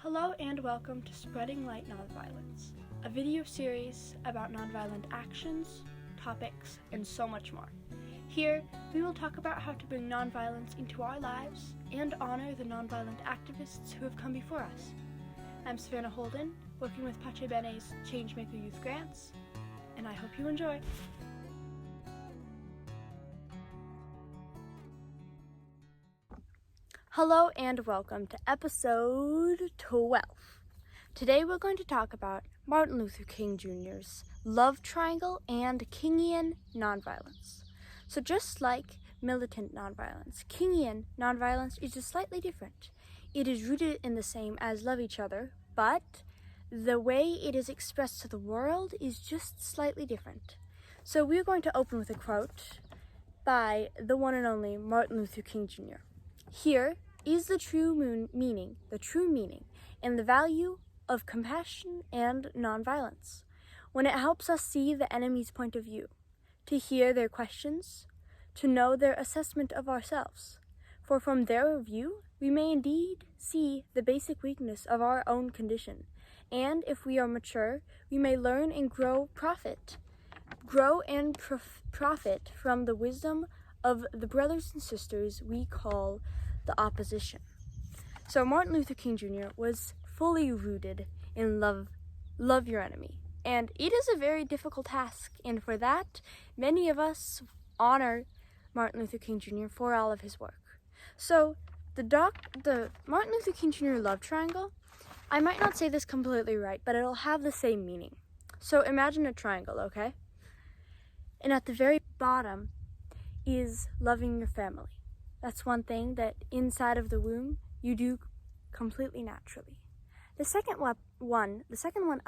Hello and welcome to Spreading Light Nonviolence, a video series about nonviolent actions, topics, and so much more. Here, we will talk about how to bring nonviolence into our lives and honor the nonviolent activists who have come before us. I'm Savanna Holden, working with Bene's Changemaker Youth Grants, and I hope you enjoy. Hello and welcome to episode 12. Today we're going to talk about Martin Luther King Jr.'s love triangle and Kingian nonviolence. So just like militant nonviolence, Kingian nonviolence is just slightly different. It is rooted in the same as love each other, but the way it is expressed to the world is just slightly different. So we're going to open with a quote by the one and only Martin Luther King Jr. Here is the true meaning, and the value of compassion and nonviolence, when it helps us see the enemy's point of view, to hear their questions, to know their assessment of ourselves. For from their view, we may indeed see the basic weakness of our own condition, and if we are mature, we may learn and grow and profit from the wisdom of the brothers and sisters we call the opposition. So Martin Luther King Jr. was fully rooted in love your enemy. And it is a very difficult task. And for that, many of us honor Martin Luther King Jr. for all of his work. So the Martin Luther King Jr. love triangle, I might not say this completely right, but it'll have the same meaning. So imagine a triangle, okay? And at the very bottom is loving your family. That's one thing that inside of the womb you do completely naturally. The second one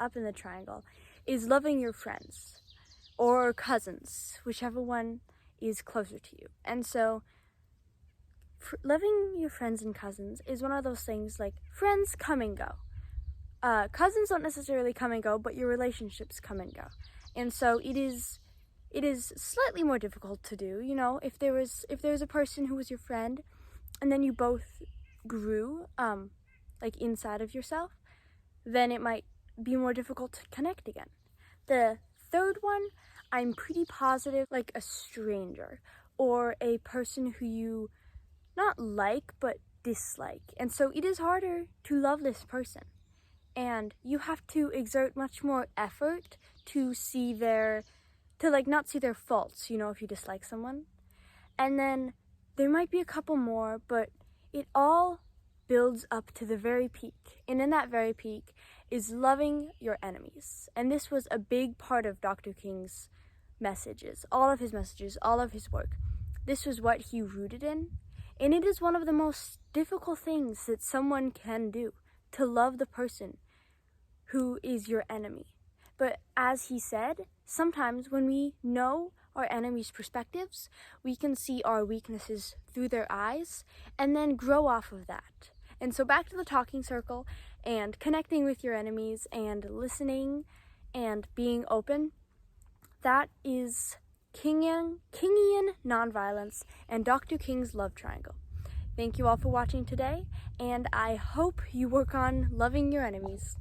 up in the triangle is loving your friends or cousins, whichever one is closer to you. And so loving your friends and cousins is one of those things like friends come and go. Cousins don't necessarily come and go, but your relationships come and go. And so it is slightly more difficult to do, you know, if there was a person who was your friend and then you both grew, like inside of yourself, then it might be more difficult to connect again. The third one, I'm pretty positive, like a stranger or a person who you not like but dislike. And so it is harder to love this person. And you have to exert much more effort to not see their faults, you know, if you dislike someone. And then there might be a couple more, but it all builds up to the very peak. And in that very peak is loving your enemies. And this was a big part of Dr. King's messages, all of his work. This was what he rooted in. And it is one of the most difficult things that someone can do, to love the person who is your enemy. But as he said, sometimes when we know our enemy's perspectives, we can see our weaknesses through their eyes and then grow off of that. And so back to the talking circle and connecting with your enemies and listening and being open, that is Kingian nonviolence and Dr. King's love triangle. Thank you all for watching today, and I hope you work on loving your enemies.